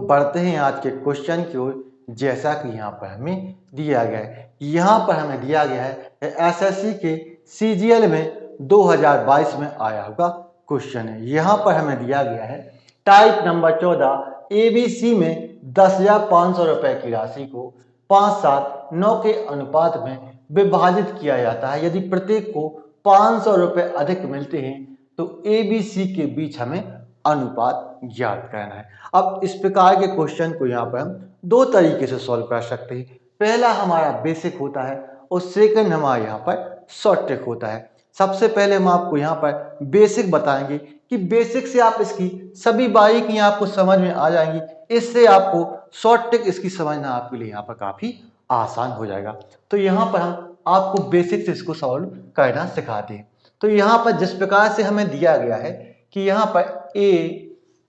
बढ़ते हैं आज के क्वेश्चन की ओर। जैसा कि यहाँ पर हमें दिया गया है, यहाँ पर हमें दिया गया है एसएससी के सीजीएल में 2022 में आया हुआ क्वेश्चन है। यहाँ पर हमें दिया गया है टाइप नंबर 14 एबीसी में 10,500 रुपए की राशि को 5, 7, 9 के अनुपात में विभाजित किया जाता है। यदि प्रत्येक को 500 रुपए अधिक मिलते हैं तो एबीसी के बीच हमें अनुपात ज्ञात करना है। अब इस प्रकार के क्वेश्चन को यहाँ पर हम दो तरीके से सॉल्व कर सकते हैं। पहला हमारा बेसिक होता है और सेकंड हमारा यहाँ पर शॉर्ट ट्रिक होता है। सबसे पहले हम आपको यहाँ पर बेसिक बताएंगे कि बेसिक से आप इसकी सभी बारीकियां आपको समझ में आ जाएंगी। इससे आपको शॉर्ट ट्रिक इसकी समझना आपके लिए यहाँ पर काफी आसान हो जाएगा। तो यहाँ पर हम आपको बेसिक से इसको सॉल्व करना सिखाते हैं। तो यहाँ पर जिस प्रकार से हमें दिया गया है कि यहाँ पर ए,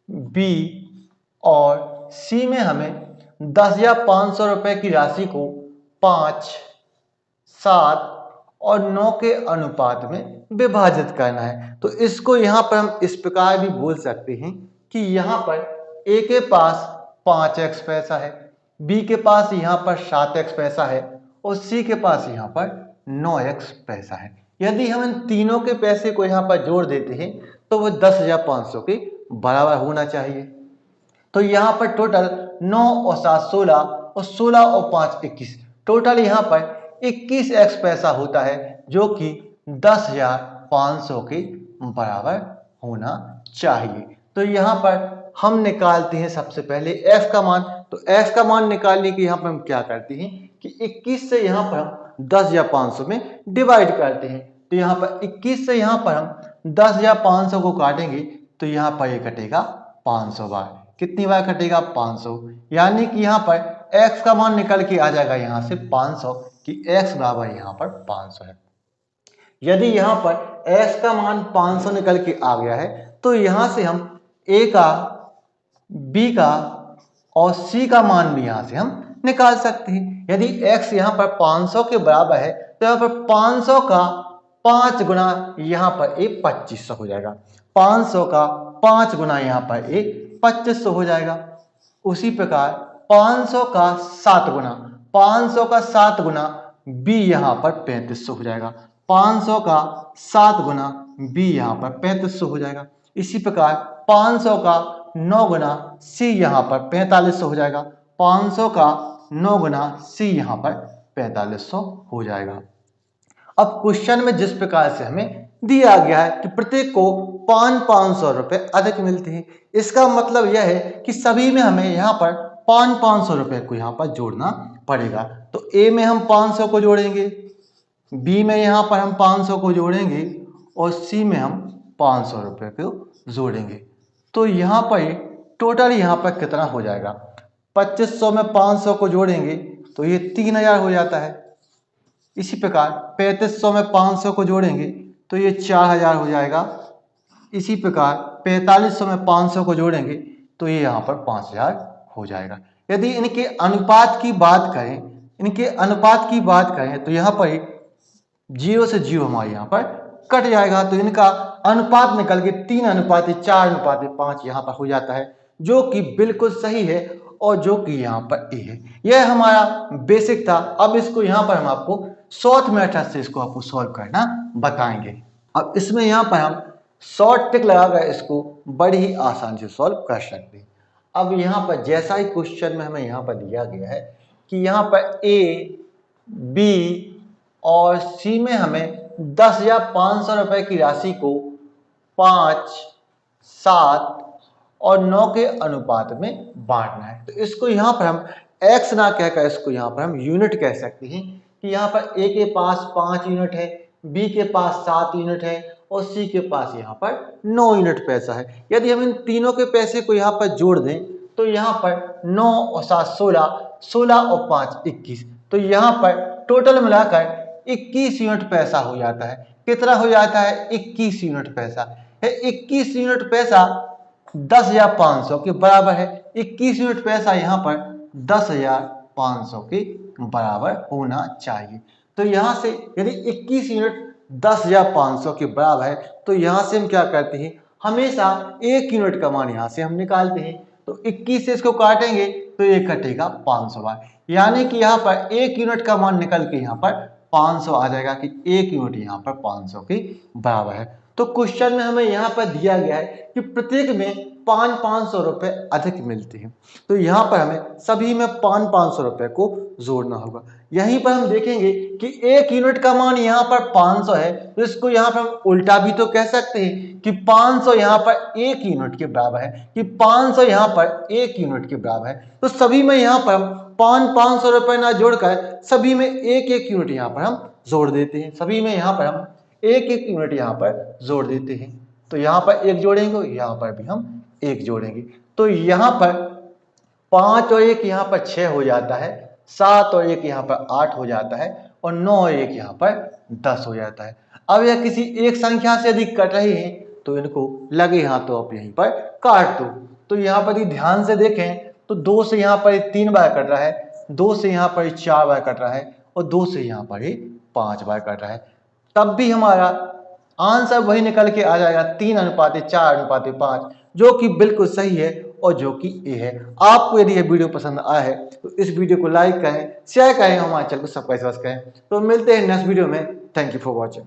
बी और सी में हमें 10 या 500 रुपए की राशि को 5, 7 और 9 के अनुपात में विभाजित करना है। तो इसको यहाँ पर हम इस प्रकार भी बोल सकते हैं कि यहाँ पर ए के पास 5x पैसा है, बी के पास यहाँ पर 7x पैसा है और सी के पास यहाँ पर 9x पैसा है। यदि हम इन तीनों के पैसे को यहाँ पर जोड़ देते हैं तो वो 10,500 के बराबर होना चाहिए। तो यहाँ पर टोटल 9 और 7 16 और 16 और 5 21, टोटल यहाँ पर 21x पैसा होता है जो कि 10,500 के बराबर होना चाहिए। तो यहाँ पर हम निकालते हैं सबसे पहले f का मान। तो f का मान निकालने के यहाँ पर हम क्या करते हैं कि 21 से यहाँ पर हम 10 या 500 में डिवाइड करते हैं। तो यहाँ पर 21 से यहाँ पर हम 10 या 500 को काटेंगे तो यहाँ पर ये कटेगा 500 बार। कितनी बार कटेगा? 500। यानी कि यहाँ पर x का मान निकल के आ जाएगा यहाँ से 500 कि x बराबर यहाँ पर 500 है। यदि यहाँ पर x का मान 500 निकल के आ गया है तो यहाँ से हम a का, b का और c का मान भी यहाँ से हम निकाल सकते हैं। यदि x यहाँ पर 500 के बराबर है तो यहाँ पर 500 का 5 गुना यहाँ पर ये 2500 हो जाएगा। 500 का 5 गुना यहाँ पर ये 2500 हो जाएगा। उसी प्रकार 500 का 7 गुना, 500 का 7 गुना b यहाँ पर 3500 हो जाएगा। 500 का 7 गुना b यहाँ पर 3500 हो जाएगा। इसी प्रकार 500 का 9 गुना c यहाँ पर 4500 हो जाएगा। 500 का 9 गुना c यहाँ पर 4500 हो जाएगा। अब क्वेश्चन में जिस प्रकार से हमें दिया गया है कि प्रत्येक को 500 रुपए अधिक मिलते हैं, इसका मतलब यह है कि सभी में हमें यहाँ पर 500 रुपए को यहाँ पर जोड़ना पड़ेगा। तो ए में हम 500 को जोड़ेंगे, बी में यहाँ पर हम 500 को जोड़ेंगे और सी में हम 500 रुपए को जोड़ेंगे। तो यहाँ पर टोटल यहाँ पर कितना हो जाएगा? 2500 में 500 को जोड़ेंगे तो ये 3000 हो जाता है। इसी प्रकार 3500 में 500 को जोड़ेंगे तो ये 4000 हो जाएगा। इसी प्रकार 4500 में 500 को जोड़ेंगे तो ये यहाँ पर 5000 हो जाएगा। यदि इनके अनुपात की बात करें, तो यहाँ पर 0 से 0 हमारे यहाँ पर कट जाएगा। तो इनका अनुपात निकल के 3:4:5 यहाँ पर हो जाता है, जो कि बिल्कुल सही है और जो कि यहाँ पर ए है। यह हमारा बेसिक था। अब इसको यहाँ पर हम आपको शॉर्ट मेथड से इसको आपको सॉल्व करना बताएंगे। अब इसमें यहाँ पर हम शॉर्ट ट्रिक लगाकर इसको बड़ी ही आसानी से सॉल्व कर सकते हैं। अब यहाँ पर जैसा ही क्वेश्चन में हमें यहाँ पर दिया गया है कि यहाँ पर ए, बी और सी में हमें 10 या 500 रुपए की राशि को 5, 7 और 9 के अनुपात में बांटना है। तो इसको यहाँ पर हम x ना कहकर इसको यहाँ पर हम यूनिट कह सकते हैं कि यहाँ पर a के पास 5 यूनिट है, b के पास 7 यूनिट है और c के पास यहाँ पर 9 यूनिट पैसा है। यदि हम इन तीनों के पैसे को यहाँ पर जोड़ दें तो यहाँ पर 9 और 7 16, 16 और 5 21, तो यहाँ पर टोटल मिलाकर 21 यूनिट पैसा हो जाता है। कितना हो जाता है? 21 यूनिट पैसा है। 21 यूनिट पैसा 10,500 के बराबर है। 21 यूनिट पैसा यहाँ पर 10,500 के बराबर होना चाहिए। तो यहाँ से यदि 21 यूनिट 10,500 के बराबर है तो यहाँ से हम क्या करते हैं? हमेशा 1 यूनिट का मान यहाँ से हम निकालते हैं। तो 21 से इसको काटेंगे तो ये कटेगा 500 बार, यानी कि यहाँ पर 1 यूनिट का मान निकल के यहाँ पर 500 आ जाएगा कि 1 यूनिट यहाँ पर 500 के बराबर है। तो क्वेश्चन में हमें यहाँ पर दिया गया है कि प्रत्येक में 500 रुपए अधिक मिलते हैं, तो यहाँ पर हमें सभी में 500 रुपए को जोड़ना होगा। यहीं पर हम देखेंगे कि 1 यूनिट का मान यहाँ पर 500 है, तो इसको यहाँ पर हम उल्टा भी तो कह सकते हैं कि 500 यहाँ पर 1 यूनिट के बराबर है, कि 500 यहाँ पर 1 यूनिट के बराबर है। तो सभी में यहाँ पर हम 500 रुपए ना जोड़कर सभी में 1 यूनिट यहाँ पर हम जोड़ देते हैं, सभी में यहाँ पर हम 1 यूनिट यहाँ पर जोड़ देते हैं। तो यहाँ पर 1 जोड़ेंगे, यहाँ पर भी हम 1 जोड़ेंगे, तो यहाँ पर 5 और 1 यहाँ पर 6 हो जाता है, 7 और 1 यहाँ पर 8 हो जाता है, और 9 और 1 यहाँ पर 10 हो जाता है। अब यह किसी एक संख्या से अधिक कट रही है तो इनको लगे हाथों आप यहीं पर काट दो। तो यहाँ पर ध्यान से देखें तो 2 से यहाँ पर 3 बार कट रहा है, 2 से यहाँ पर 4 बार कट रहा है, और 2 से यहाँ पर 5 बार कट रहा है। तब भी हमारा आंसर वही निकल के आ जाएगा 3:4:5, जो कि बिल्कुल सही है और जो कि ए है। आपको यदि यह वीडियो पसंद आया है तो इस वीडियो को लाइक करें, शेयर करें, हमारे चैनल को सब्सक्राइब करें। तो मिलते हैं नेक्स्ट वीडियो में। Thank you for watching.